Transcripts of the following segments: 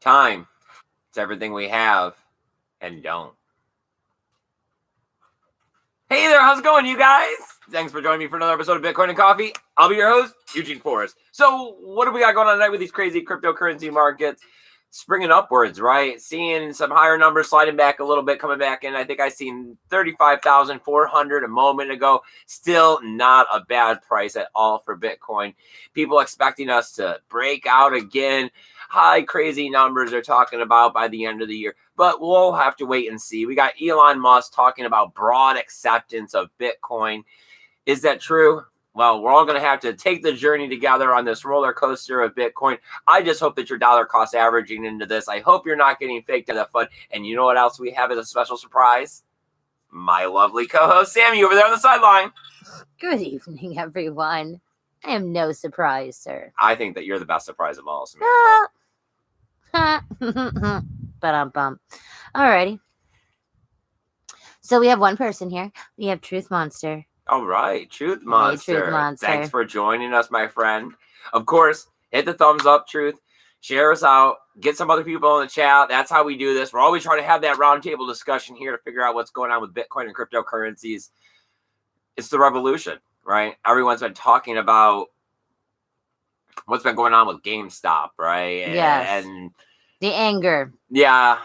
Time. It's everything we have and don't. Hey there, how's it going, you guys? Thanks for joining me for another episode of Bitcoin and Coffee. I'll be your host, Eugene Forrest. So what do we got going on tonight with these crazy cryptocurrency markets? Springing upwards, right? Seeing some higher numbers sliding back a little bit, coming back in. I think I seen 35,400 a moment ago. Still not a bad price at all for Bitcoin. People expecting us to break out again. High crazy numbers they're talking about by the end of the year. But we'll have to wait and see. We got Elon Musk talking about broad acceptance of Bitcoin. Is that true? Well, we're all going to have to take the journey together on this roller coaster of Bitcoin. I just hope that your dollar cost averaging into this. I hope you're not getting faked out of fun. And you know what else we have as a special surprise? My lovely co-host, Sammy, over there on the sideline. Good evening, everyone. I am no surprise, sir. I think that you're the best surprise of all, Samantha. Ba-dum-bum. Alrighty. So we have one person here. We have Truth Monster. All right, Truth Monster. Hey, Truth Monster. Thanks for joining us, my friend. Of course, hit the thumbs up, Truth. Share us out. Get some other people in the chat. That's how we do this. We're always trying to have that roundtable discussion here to figure out what's going on with Bitcoin and cryptocurrencies. It's the revolution, right? Everyone's been talking about what's been going on with GameStop, right? Yes. And the anger. Yeah.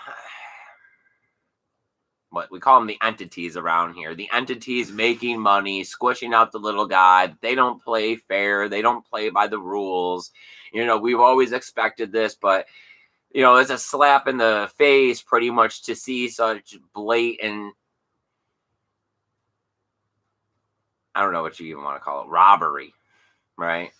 What we call them, the entities around here. The entities making money, squishing out the little guy. They don't play fair. They don't play by the rules. You know, we've always expected this, but, you know, it's a slap in the face pretty much to see such blatant, I don't know what you even want to call it, robbery, right?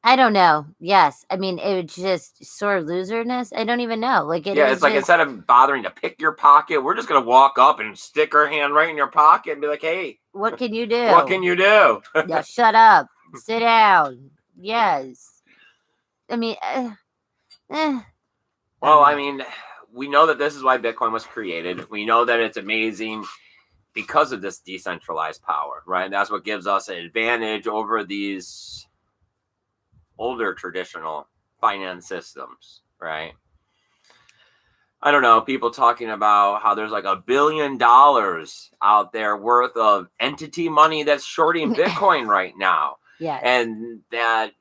I don't know. Yes. I mean, it was just sore loserness. I don't even know. Like, it's like just... instead of bothering to pick your pocket, we're just going to walk up and stick our hand right in your pocket and be like, hey, what can you do? What can you do? Yeah, shut up. Sit down. Yes. I mean, well, I mean, we know that this is why Bitcoin was created. We know that it's amazing because of this decentralized power, right? And that's what gives us an advantage over these older traditional finance systems, right? I don't know, people talking about how there's like $1 billion out there worth of entity money that's shorting Bitcoin right now. Yeah. And that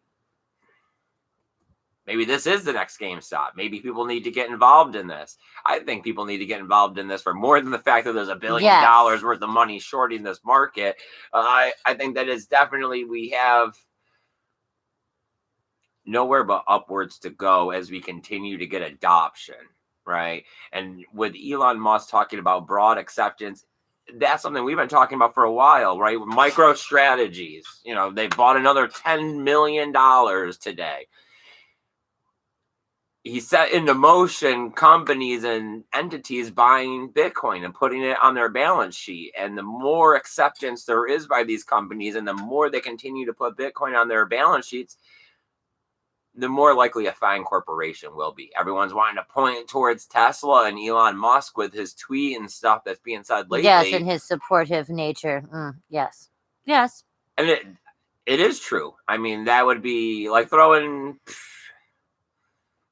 maybe this is the next GameStop. Maybe people need to get involved in this. I think people need to get involved in this for more than the fact that there's $1 billion worth of money shorting this market. I think that is definitely, we have nowhere but upwards to go as we continue to get adoption, right? And with Elon Musk talking about broad acceptance, that's something we've been talking about for a while, right? Micro strategies, you know, they bought another $10 million today. He set into motion companies and entities buying Bitcoin and putting it on their balance sheet. And the more acceptance there is by these companies and the more they continue to put Bitcoin on their balance sheets, the more likely a fine corporation will be. Everyone's wanting to point towards Tesla and Elon Musk with his tweet and stuff that's being said lately. Yes, and his supportive nature. Yes. Yes. And it is true. I mean, that would be like throwing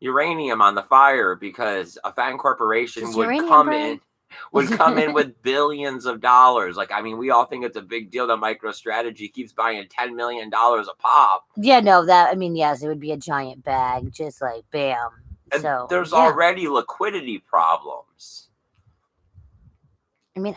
uranium on the fire because a fine corporation would come in with billions of dollars. Like, I mean, we all think it's a big deal that MicroStrategy keeps buying $10 million a pop. Yeah, no, that, I mean, yes, it would be a giant bag, just like bam. And so there's already liquidity problems. I mean,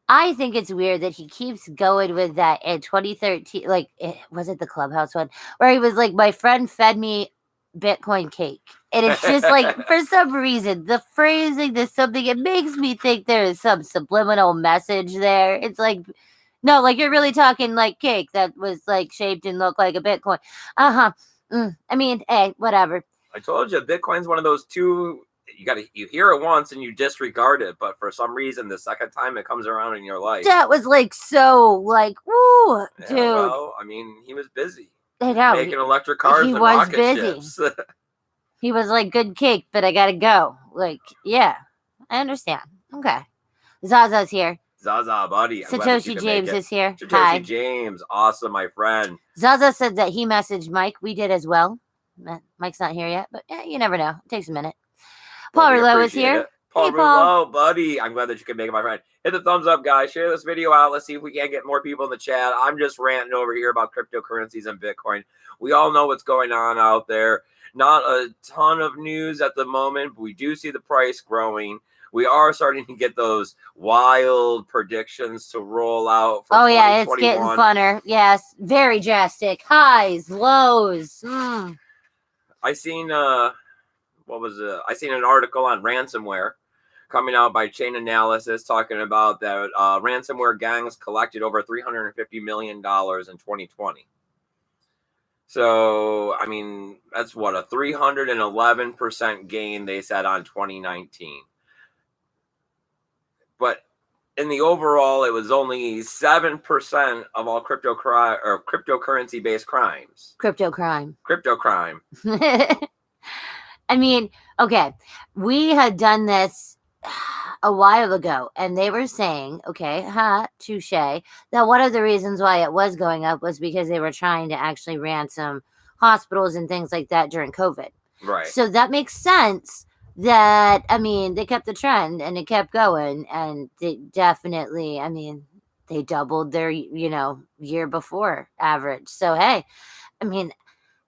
I think it's weird that he keeps going with that in 2013. Like, was it the Clubhouse one where he was like, my friend fed me Bitcoin cake. And it's just like, for some reason, the phrasing, there's something, it makes me think there is some subliminal message there. It's like, no, like you're really talking like cake that was like shaped and looked like a Bitcoin. I mean, hey, whatever. I told you, Bitcoin's one of those two, you hear it once and you disregard it, but for some reason, the second time it comes around in your life. That was like, so like, woo, dude. Well, I mean, he was busy. I know. Making electric cars and rocket ships. He was like, good cake, but I gotta go. Like, yeah, I understand. Okay. Zaza's here. Zaza, buddy. I'm glad that you Satoshi can make James it. is here. Satoshi Hi. James, awesome, my friend. Zaza said that he messaged Mike. We did as well. Mike's not here yet, but you never know. It takes a minute. Paul We Rouleau is appreciate here. it. Paul Hey, Paul. Rouleau, buddy. I'm glad that you can make it, my friend. Hit the thumbs up, guys. Share this video out. Let's see if we can get more people in the chat. I'm just ranting over here about cryptocurrencies and Bitcoin. We all know what's going on out there. Not a ton of news at the moment, but we do see the price growing. We are starting to get those wild predictions to roll out for 2021. Yeah, it's getting funner. Yes, very drastic. Highs, lows. I seen I seen an article on ransomware coming out by Chain Analysis talking about that ransomware gangs collected over $350 million in 2020. So, I mean, that's what, a 311% gain they said on 2019. But in the overall, it was only 7% of all cryptocurrency-based crimes. Crypto crime. Crypto crime. I mean, okay, we had done this a while ago, and they were saying, touche, that one of the reasons why it was going up was because they were trying to actually ransom hospitals and things like that during COVID. Right. So that makes sense that, I mean, they kept the trend and it kept going, and they definitely, I mean, they doubled their, year before average. So, hey, I mean,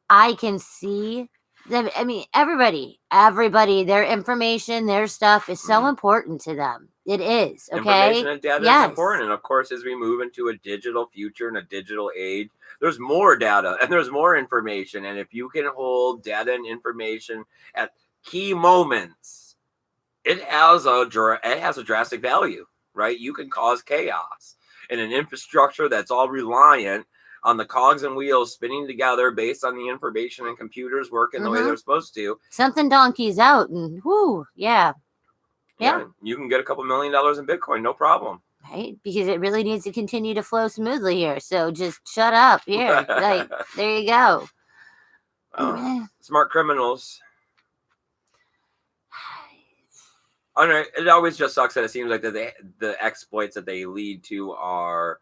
I can see them. I mean, everybody, their information, their stuff is so important to them. It is. Okay. Information and data is important. And of course, as we move into a digital future and a digital age, there's more data and there's more information. And if you can hold data and information at key moments, it has a drastic value, right? You can cause chaos in an infrastructure that's all reliant on the cogs and wheels spinning together based on the information and computers working the way they're supposed to. Something donkeys out and yeah, you can get a couple $1 million in Bitcoin, no problem. Right, because it really needs to continue to flow smoothly here. So just shut up here. Like, there you go. Smart criminals. I don't know, it always just sucks that it seems like that the exploits that they lead to are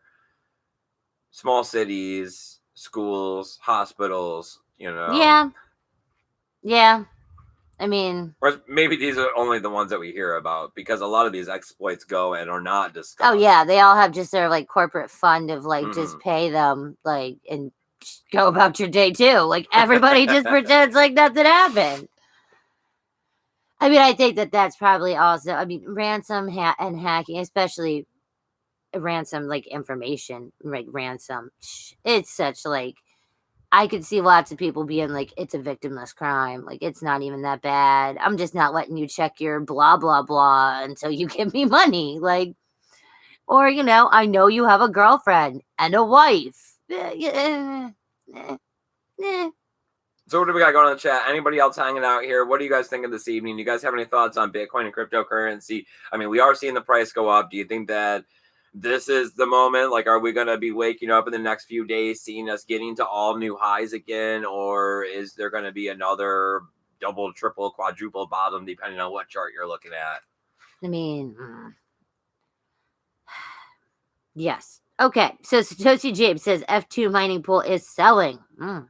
small cities, schools, hospitals, Yeah. I mean, or maybe these are only the ones that we hear about, because a lot of these exploits go and are not discussed. Oh yeah, they all have just their like corporate fund of like just pay them like and go about your day too. Like everybody just pretends like nothing happened. I mean, I think that's probably also. I mean, ransom and hacking, especially ransom like information, like ransom. It's such like. I could see lots of people being like, it's a victimless crime. Like, it's not even that bad. I'm just not letting you check your blah, blah, blah until you give me money. Like, or, I know you have a girlfriend and a wife. So what do we got going on in the chat? Anybody else hanging out here? What are you guys thinking this evening? You guys have any thoughts on Bitcoin and cryptocurrency? I mean, we are seeing the price go up. Do you think that this is the moment? Like, are we going to be waking up in the next few days, seeing us getting to all new highs again? Or is there going to be another double, triple, quadruple bottom, depending on what chart you're looking at? I mean, yes. Okay. So Satoshi James says F2 mining pool is selling. And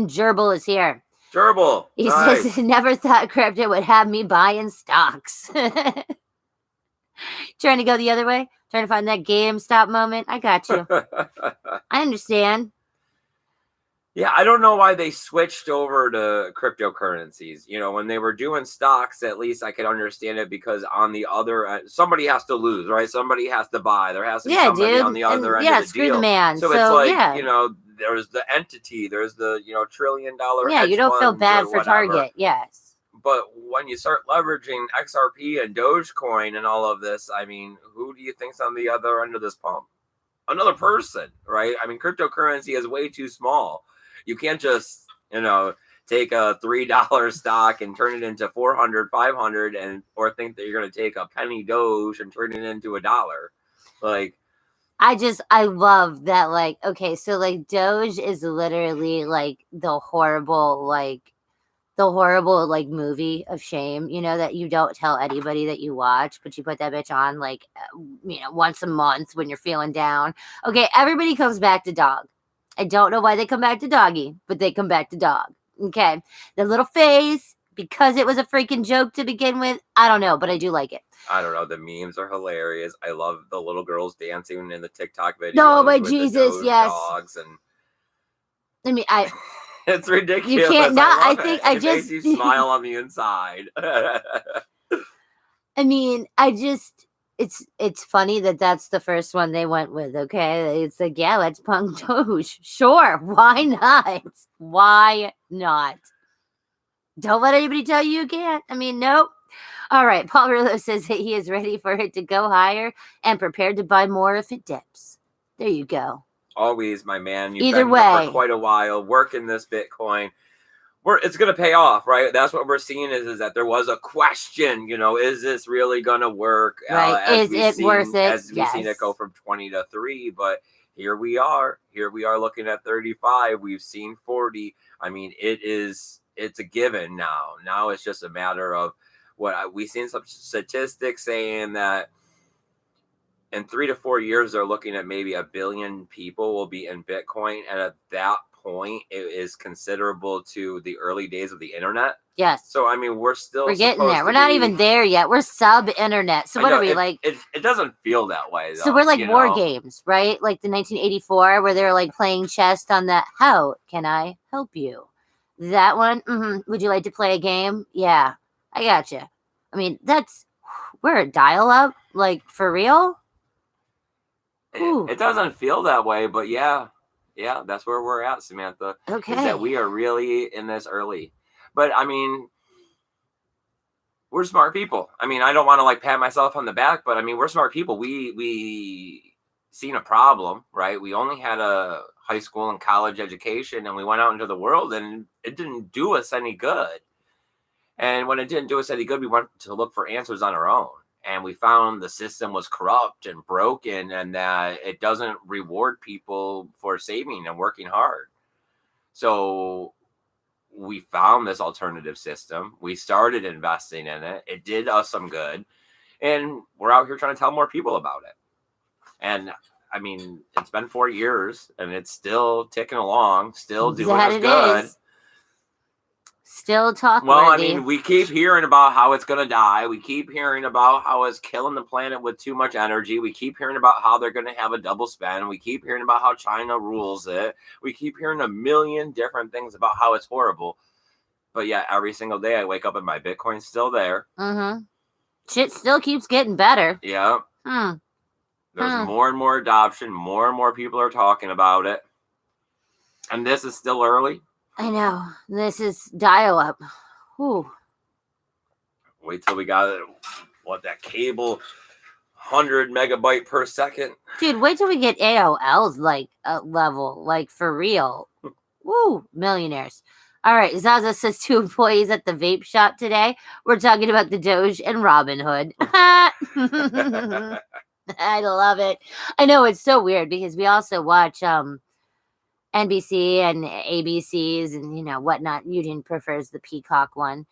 Gerbil is here. Gerbil. He says, never thought crypto would have me buying stocks. Trying to go the other way, trying to find that GameStop moment. I got you. I understand. Yeah, I don't know why they switched over to cryptocurrencies. When they were doing stocks, at least I could understand it, because on the other end, somebody has to lose, right? Somebody has to buy. There has to be somebody on the other end of the screw deal. The man. So it's like, there's the entity, there's the, $1 trillion. Yeah, you don't feel bad for Target. Yes. But when you start leveraging XRP and Dogecoin and all of this, I mean, who do you think's on the other end of this pump? Another person, right? I mean, cryptocurrency is way too small. You can't just, take a $3 stock and turn it into 400, 500, or think that you're going to take a penny Doge and turn it into $1. Like, I love that. Like, okay, so like Doge is literally like the horrible, like, the horrible like movie of shame, that you don't tell anybody that you watch, but you put that bitch on like, once a month when you're feeling down. Okay, everybody comes back to dog. I don't know why they come back to doggy, but they come back to dog. Okay, the little face, because it was a freaking joke to begin with. I don't know, but I do like it. I don't know. The memes are hilarious. I love the little girls dancing in the TikTok videos. No, my with Jesus, the yes. dogs and. I mean, It's ridiculous. You can't not. I think it makes you smile on the inside. I mean, it's funny that that's the first one they went with. Okay, it's like, yeah, let's punk Doge. Sure, why not? Why not? Don't let anybody tell you can't. I mean, nope. All right, Paul Rillo says that he is ready for it to go higher and prepared to buy more if it dips. There you go. Always, my man. You've Either been way, here for quite a while working this Bitcoin. It's going to pay off, right? That's what we're seeing is that there was a question, is this really going to work? Right. Is it worth it? As we've seen it go from 20 to 3, but here we are. Here we are looking at 35. We've seen 40. I mean, it's a given now. Now it's just a matter of we've seen some statistics saying that in 3 to 4 years, they're looking at maybe 1 billion people will be in Bitcoin. And at that point, it is considerable to the early days of the internet. Yes. So, I mean, we're getting there. We're not even there yet. We're sub-internet. So what are we like? It doesn't feel that way, though. So we're like war games, right? Like the 1984 where they're like playing chess on the how can I help you? That one? Would you like to play a game? Yeah, I gotcha. I mean, we're a dial-up, like for real? It doesn't feel that way, but yeah, that's where we're at, Samantha. Okay. Is that we are really in this early. But I mean, we're smart people. I mean, I don't want to like pat myself on the back, but I mean, we're smart people. We seen a problem, right? We only had a high school and college education, and we went out into the world, and it didn't do us any good. And when it didn't do us any good, we went to look for answers on our own. And we found the system was corrupt and broken, and that it doesn't reward people for saving and working hard. So we found this alternative system. We started investing in it. It did us some good. And we're out here trying to tell more people about it. And I mean, it's been 4 years, and it's still ticking along, still doing us good. Still talking. Well, I mean, we keep hearing about how it's going to die. We keep hearing about how it's killing the planet with too much energy. We keep hearing about how they're going to have a double spend. We keep hearing about how China rules it. We keep hearing a million different things about how it's horrible. But yeah, every single day I wake up and my Bitcoin's still there. Shit still keeps getting better. Yeah. There's more and more adoption. More and more people are talking about it. And this is still early. I know. This is dial-up. Whew. Wait till we got that cable 100 megabyte per second. Dude, wait till we get AOL's like level, like for real. Woo, millionaires. All right, Zaza says 2 employees at the vape shop today. We're talking about the Doge and Robinhood. I love it. I know it's so weird because we also watch NBC and ABCs and whatnot. Eugene prefers the Peacock one.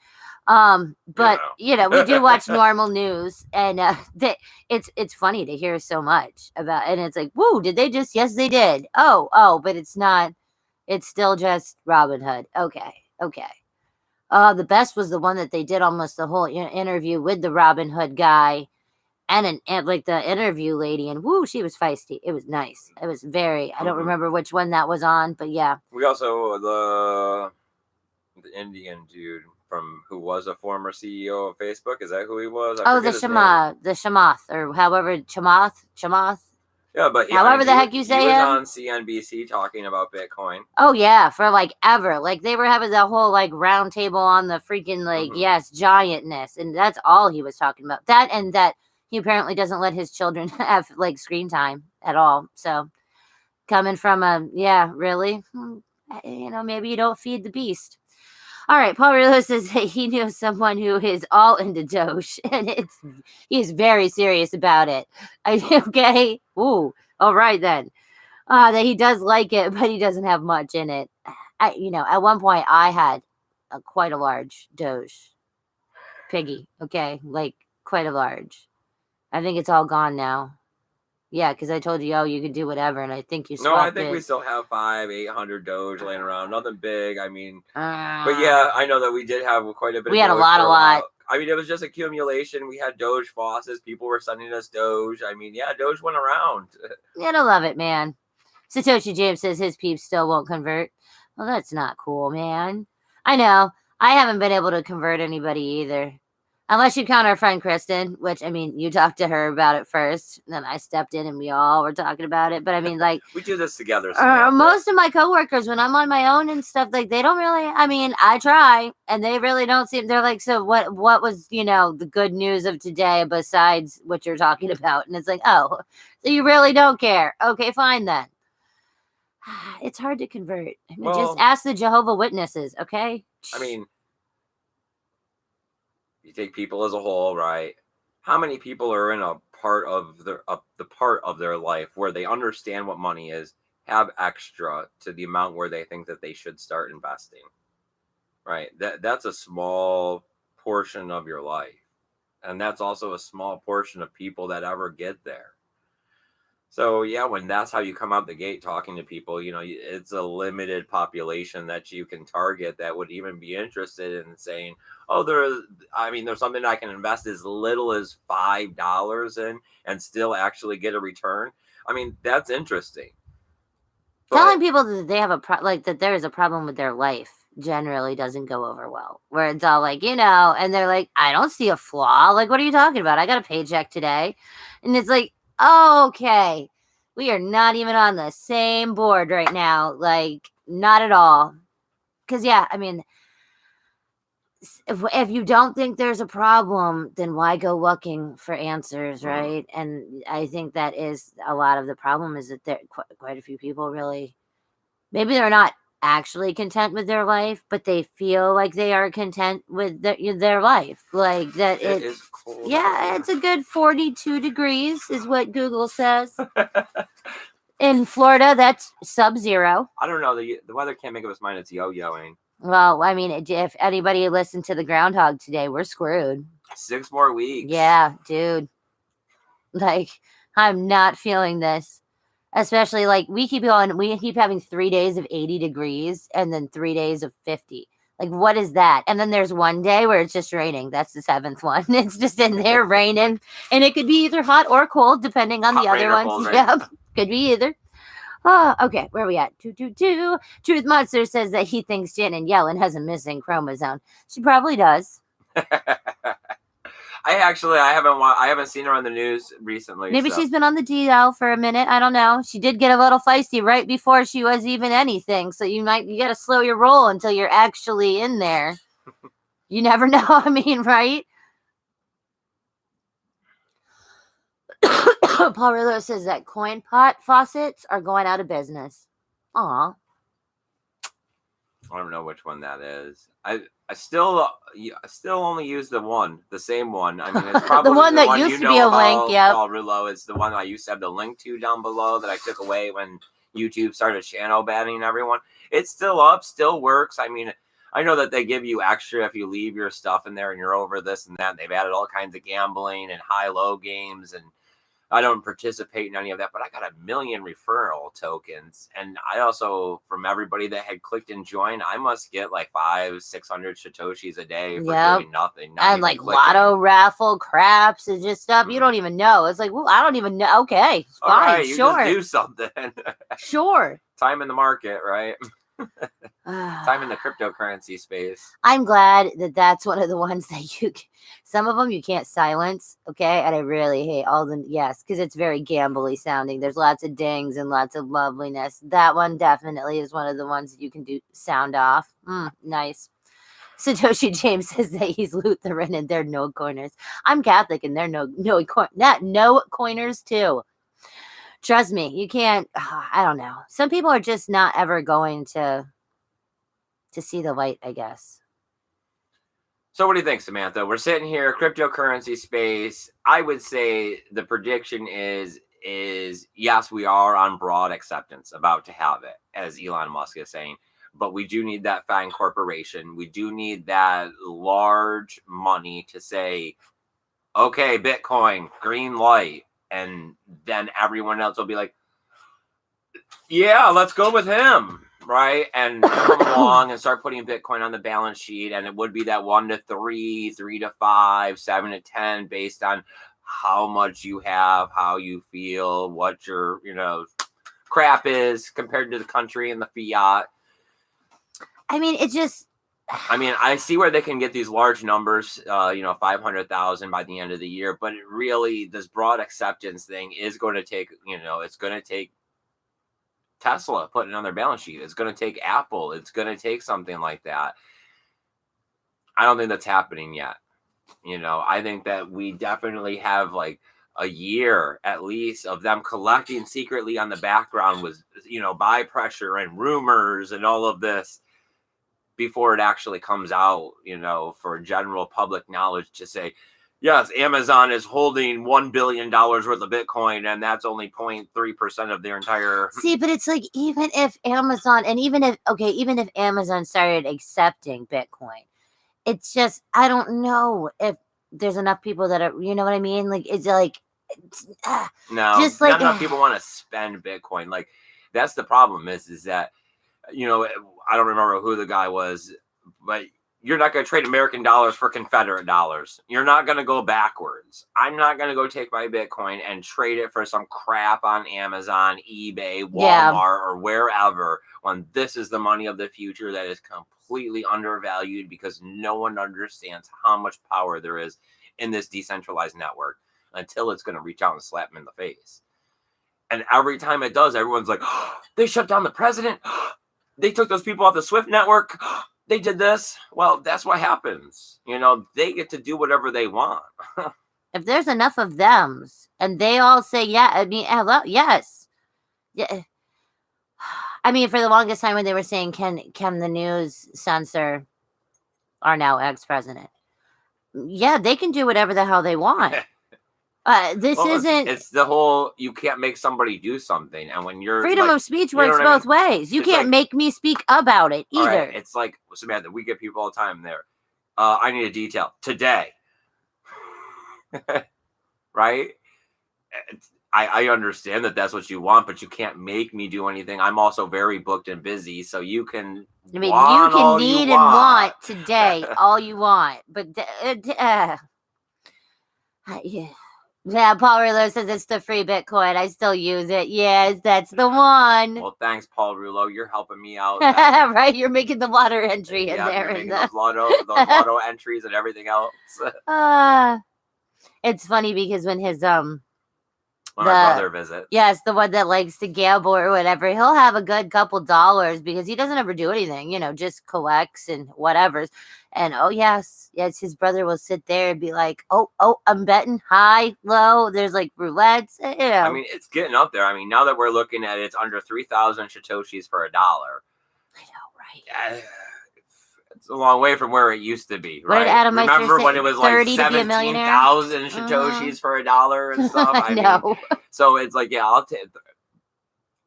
But we do watch normal news, and it's funny to hear so much about, and it's like, woo, did they just? Yes, they did. Oh, but it's not. It's still just Robinhood. Okay. The best was the one that they did almost the whole interview with the Robinhood guy. And like the interview lady, and woo, she was feisty. It was nice. It was very. I don't remember which one that was on, but yeah. We also the Indian dude who was a former CEO of Facebook. Is that who he was? The Chamath, or however Chamath. Yeah, but however the heck you say he him. was on CNBC talking about Bitcoin. Oh yeah, for like ever. Like they were having the whole like round table on the freaking like giantness, and that's all he was talking about. That and that. He apparently doesn't let his children have like screen time at all. So coming from really, maybe you don't feed the beast. All right. Paul Rillo says that he knew someone who is all into Doge, and he's very serious about it. Okay. Ooh. All right then. That he does like it, but he doesn't have much in it. At one point I had quite a large Doge piggy. Okay, like quite a large. I think it's all gone now. Yeah, because I told you, oh, you could do whatever, and I think you No, I swapped think it. we still have 800 Doge laying around. Nothing big. I mean, but yeah, I know that we did have quite a bit. We of had Doge a lot. I mean, it was just accumulation. We had Doge faucets. People were sending us Doge. I mean, yeah, Doge went around. You don't love it, man. Satoshi James says his peeps still won't convert. Well, that's not cool, man. I know. I haven't been able to convert anybody either. Unless you count our friend Kristen, which, I mean, you talked to her about it first. Then I stepped in and we all were talking about it. But, I mean, like... we do this together. Most of my coworkers, when I'm on my own and stuff, like, they don't really... I mean, I try, and they really don't seem... They're like, so what was, the good news of today besides what you're talking about? And it's like, oh, so you really don't care. Okay, fine then. It's hard to convert. I mean, just ask the Jehovah's Witnesses, okay? I mean... you take people as a whole, right? How many people are in a part of the part of their life where they understand what money is, have extra to the amount where they think that they should start investing, right? That's a small portion of your life, and that's also a small portion of people that ever get there. So yeah, when that's how you come out the gate talking to people, it's a limited population that you can target that would even be interested in saying, oh, there's something I can invest as little as $5 in and still actually get a return. I mean, that's interesting. Telling people that they have that there is a problem with their life generally doesn't go over well. Where it's all like, and they're like, I don't see a flaw. Like, what are you talking about? I got a paycheck today. And it's like, okay, we are not even on the same board right now. Like, not at all. Because, yeah, I mean, if you don't think there's a problem, then why go looking for answers, right? And I think that is a lot of the problem is that there quite a few people really, maybe they're not actually content with their life, but they feel like they are content with their life. Like that it is cold. Yeah, it's a good 42 degrees is what Google says. In Florida, that's sub-zero. I don't know. The weather can't make up its mind. It's yo-yoing. Well, I mean, if anybody listened to the groundhog today, we're screwed. 6 more weeks. Yeah, dude. Like, I'm not feeling this. Especially, like, we keep having 3 days of 80 degrees and then 3 days of 50. Like, what is that? And then there's one day where it's just raining. That's the 7th one. It's just in there raining. And it could be either hot or cold, depending on the other ones. Yep, could be either. Oh, okay, where are we at? Truth Monster says that he thinks Janet Yellen has a missing chromosome. She probably does. I haven't seen her on the news recently. Maybe she's been on the DL for a minute. I don't know. She did get a little feisty right before she was even anything. So you got to slow your roll until you're actually in there. You never know. I mean, right? Paul Rillo says that coin pot faucets are going out of business. Aw. I don't know which one that is. I still only use the same one. I mean, it's probably the one that used to be a link. Yeah, Paul Rillo. It's the one I used to have the link to down below that I took away when YouTube started shadow banning everyone. It's still up, still works. I mean, I know that they give you extra if you leave your stuff in there and you're over this and that. They've added all kinds of gambling and high-low games, and I don't participate in any of that, but I got 1 million referral tokens. And I also, from everybody that had clicked and joined, I must get like 500-600 Satoshis a day for doing nothing. And like clicking. Lotto raffle craps and just stuff. You don't even know. It's like, well, I don't even know. Okay, fine, right, sure. Just do something. Sure. Time in the market, right? Time in the cryptocurrency space. I'm glad that that's one of the ones that some of them you can't silence, okay? And I really hate all the, because it's very gambly sounding. There's lots of dings and lots of loveliness. That one definitely is one of the ones that you can do sound off. Nice. Satoshi James says that he's Lutheran and they're no coiners. I'm Catholic and they're no coiners too. Trust me, you can't, I don't know. Some people are just not ever going to see the light, I guess. So what do you think, Samantha? We're sitting here, cryptocurrency space. I would say the prediction is yes, we are on broad acceptance, about to have it, as Elon Musk is saying. but we do need that FANG corporation. We do need that large money to say, okay, Bitcoin, green light. And then everyone else will be like, yeah, let's go with him. Right. And come along and start putting Bitcoin on the balance sheet. And it would be that 1 to 3, 3 to 5, 7 to 10, based on how much you have, how you feel, what your, crap is compared to the country and the fiat. I mean, it just. I see where they can get these large numbers, 500,000 by the end of the year. But it really, this broad acceptance thing is going to take, it's going to take Tesla putting it on their balance sheet. It's going to take Apple. It's going to take something like that. I don't think that's happening yet. I think that we definitely have like a year at least of them collecting secretly on the background with, buy pressure and rumors and all of this before it actually comes out, for general public knowledge to say, yes, Amazon is holding $1 billion worth of Bitcoin, and that's only 0.3% of their entire. See, but it's like, even if Amazon, and even if Amazon started accepting Bitcoin, it's just, I don't know if there's enough people that are, you know what I mean? Like, it's like, no, just like, not enough people want to spend Bitcoin. Like, that's the problem is that, I don't remember who the guy was, but you're not going to trade American dollars for Confederate dollars. You're not going to go backwards. I'm not going to go take my Bitcoin and trade it for some crap on Amazon, eBay, Walmart, or wherever, when this is the money of the future that is completely undervalued because no one understands how much power there is in this decentralized network until it's going to reach out and slap them in the face. And every time it does, everyone's like, oh, they shut down the president. They took those people off the SWIFT network. They did this. Well, that's what happens. They get to do whatever they want. If there's enough of them and they all say, yeah, I mean, hello, yes. Yeah. I mean, for the longest time when they were saying, can the news censor our now ex-president? Yeah, they can do whatever the hell they want. It's the whole, you can't make somebody do something. And when you're freedom of speech works both ways. You can't make me speak about it either. Right, it's like, Samantha, we get people all the time there. I need a detail today. Right? I understand that that's what you want, but you can't make me do anything. I'm also very booked and busy, so you can. I mean, you can need and want today all you want, but yeah, Paul Rouleau says it's the free Bitcoin. I still use it. Yes, that's the one. Well, thanks, Paul Rouleau. You're helping me out. Right, you're making the water entry in there. You're making those lotto entries and everything else. It's funny because when his when my brother visits. Yes, the one that likes to gamble or whatever, he'll have a good couple dollars because he doesn't ever do anything, just collects and whatever. And yes, his brother will sit there and be like, oh, I'm betting high, low. There's like roulettes. I mean, it's getting up there. I mean, now that we're looking at it, it's under 3,000 Satoshis for $1. I know, right? It's a long way from where it used to be, right? Remember when it was like 17,000 Satoshis for $1 and stuff? I know. So it's like, yeah,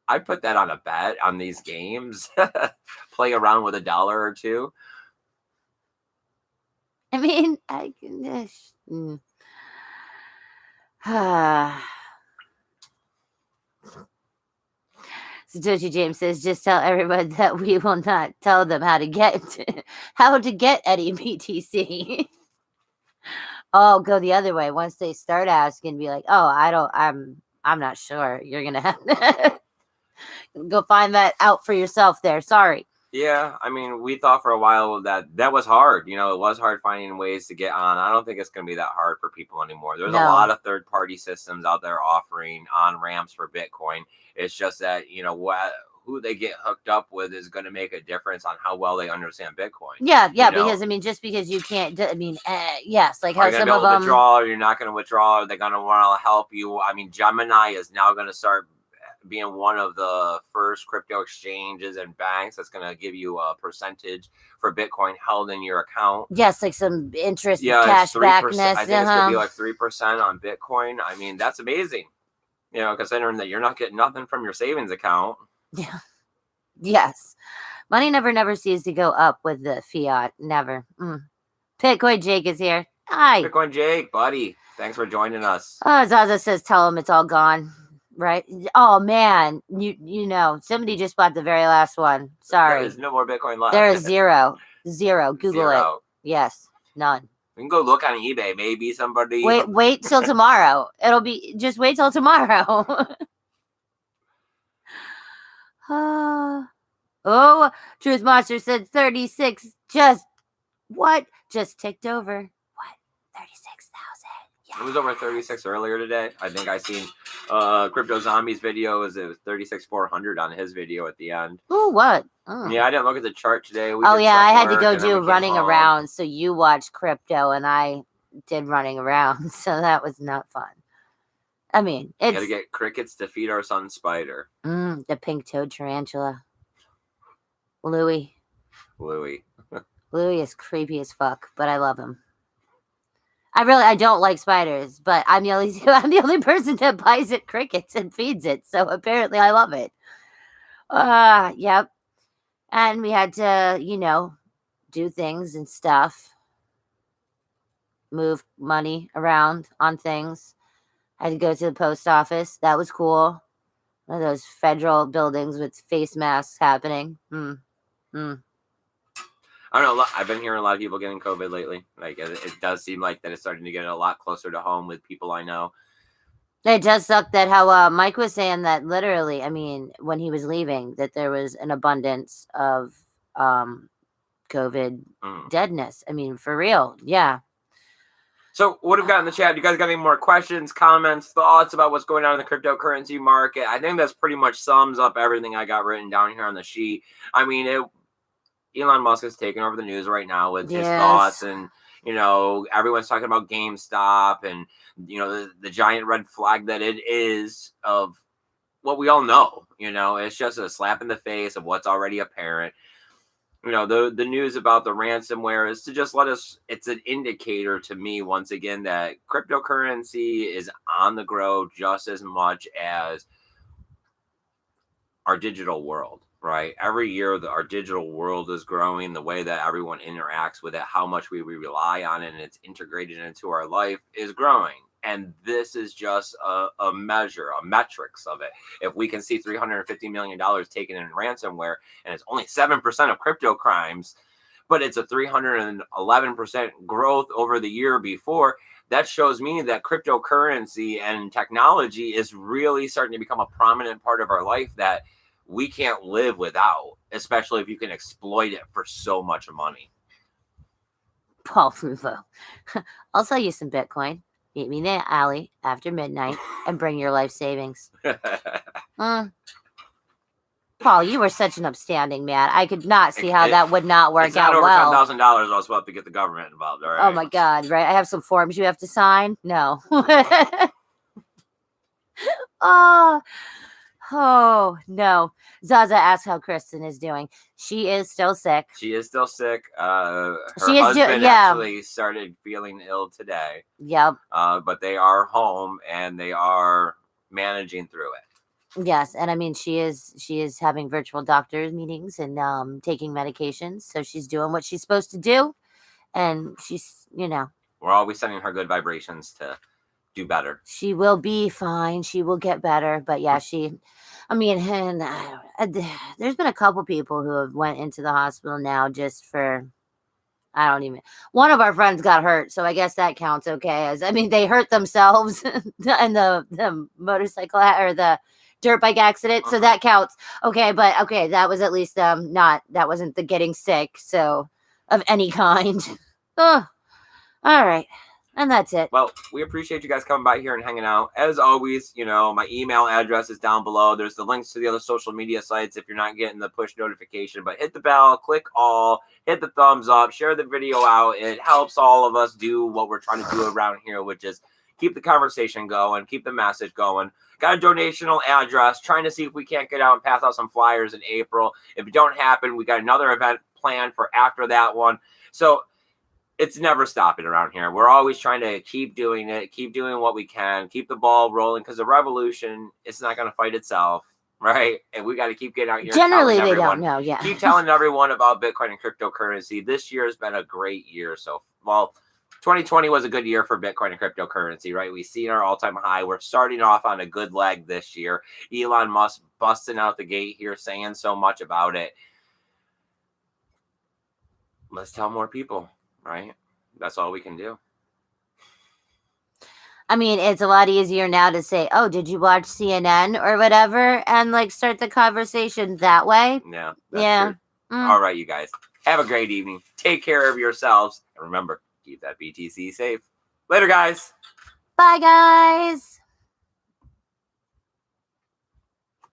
I put that on a bet on these games. Play around with $1 or $2. I mean, I can Satoshi James says, just tell everyone that we will not tell them how to get any BTC. Oh, go the other way. Once they start asking, be like, oh, I'm not sure. You're gonna have to go find that out for yourself there. Sorry. Yeah, I mean, we thought for a while that was hard. It was hard finding ways to get on. I don't think it's going to be that hard for people anymore. There's a lot of third-party systems out there offering on-ramps for Bitcoin. It's just that, who they get hooked up with is going to make a difference on how well they understand Bitcoin. Yeah, because, I mean, just because you can't, yes, like how some of them... withdraw, or you're not going to withdraw, or they're going to want to help you. I mean, Gemini is now going to start being one of the first crypto exchanges and banks that's going to give you a percentage for Bitcoin held in your account. Yes, like some interest, cash backness. I think it's going to be like 3% on Bitcoin. I mean, that's amazing. Considering that you're not getting nothing from your savings account. Yeah. Yes. Money never ceases to go up with the fiat. Never. Bitcoin Jake is here. Hi. Bitcoin Jake, buddy. Thanks for joining us. Zaza says, tell him it's all gone. Right? Oh man, you know, somebody just bought the very last one. Sorry. There is no more Bitcoin left. There is zero. Google it. Yes, none. We can go look on eBay. Maybe somebody. Wait till tomorrow. Just wait till tomorrow. Oh, Truth Monster said 36. Just ticked over. What? 36,000. Yeah. It was over 36 earlier today. I think I seen Crypto Zombies video. It was 36,400 on his video at the end. Ooh, what? Yeah, I didn't look at the chart today. I had to go do running around. So you watched crypto and I did running around. So that was not fun. I mean, it's... Gotta get crickets to feed our son spider. The pink-toed tarantula. Louie. Louie is creepy as fuck, but I love him. I don't like spiders, but I'm the only person that buys it crickets and feeds it, so apparently I love it. Yep. And we had to, do things and stuff. Move money around on things. I had to go to the post office. That was cool. One of those federal buildings with face masks happening. I don't know. I've been hearing a lot of people getting COVID lately. Like it does seem like that it's starting to get a lot closer to home with people I know. It does suck that how Mike was saying that literally, I mean, when he was leaving, that there was an abundance of COVID deadness. I mean, for real. Yeah. So what have we got in the chat? You guys got any more questions, comments, thoughts about what's going on in the cryptocurrency market? I think that's pretty much sums up everything I got written down here on the sheet. I mean, Elon Musk is taking over the news right now with his thoughts, and everyone's talking about GameStop and the giant red flag that it is of what we all know. It's just a slap in the face of what's already apparent. The news about the ransomware is to just it's an indicator to me once again that cryptocurrency is on the grow just as much as our digital world, right? Every year our digital world is growing, the way that everyone interacts with it, how much we rely on it, and it's integrated into our life is growing. And this is just a metrics of it. If we can see $350 million taken in ransomware, and it's only 7% of crypto crimes, but it's a 311% growth over the year before, that shows me that cryptocurrency and technology is really starting to become a prominent part of our life that we can't live without, especially if you can exploit it for so much money. Paul Rufo, I'll sell you some Bitcoin. Meet me in the alley after midnight and bring your life savings. Paul, you were such an upstanding man. I could not see how that would not work out well. It's not over $10,000. I was about to get the government involved. All right. Oh my God! Right? I have some forms you have to sign. No. Oh no. Zaza asked how Kristen is doing. She is still sick. Her husband actually started feeling ill today. Yep. But they are home and they are managing through it. Yes, and I mean she is having virtual doctors meetings and taking medications, so she's doing what she's supposed to do, and she's we're always sending her good vibrations to do better. She will be fine. She will get better. But yeah, there's been a couple people who have went into the hospital now just for, one of our friends got hurt. So I guess that counts. Okay. They hurt themselves in the motorcycle or the dirt bike accident. So that counts. Okay. But okay. That was at least that wasn't the getting sick. So of any kind. Oh, all right. And that's it. Well, we appreciate you guys coming by here and hanging out. As always, my email address is down below. There's the links to the other social media sites if you're not getting the push notification. But hit the bell, click all, hit the thumbs up, share the video out. It helps all of us do what we're trying to do around here, which is keep the conversation going, keep the message going. Got a donational address, trying to see if we can't get out and pass out some flyers in April. If it don't happen, we got another event planned for after that one. So it's never stopping around here. We're always trying to keep doing it, keep doing what we can, keep the ball rolling, because the revolution, it's not going to fight itself, right? And we got to keep getting out here. Generally, telling they everyone, don't know. Yeah. Keep telling everyone about Bitcoin and cryptocurrency. This year has been a great year. So, well, 2020 was a good year for Bitcoin and cryptocurrency, right? We've seen our all-time high. We're starting off on a good leg this year. Elon Musk busting out the gate here, saying so much about it. Let's tell more people, right? That's all we can do. I mean, it's a lot easier now to say, "Oh, did you watch CNN or whatever?" and like start the conversation that way. Yeah. Yeah. All right, you guys. Have a great evening. Take care of yourselves. And remember, keep that BTC safe. Later, guys. Bye, guys.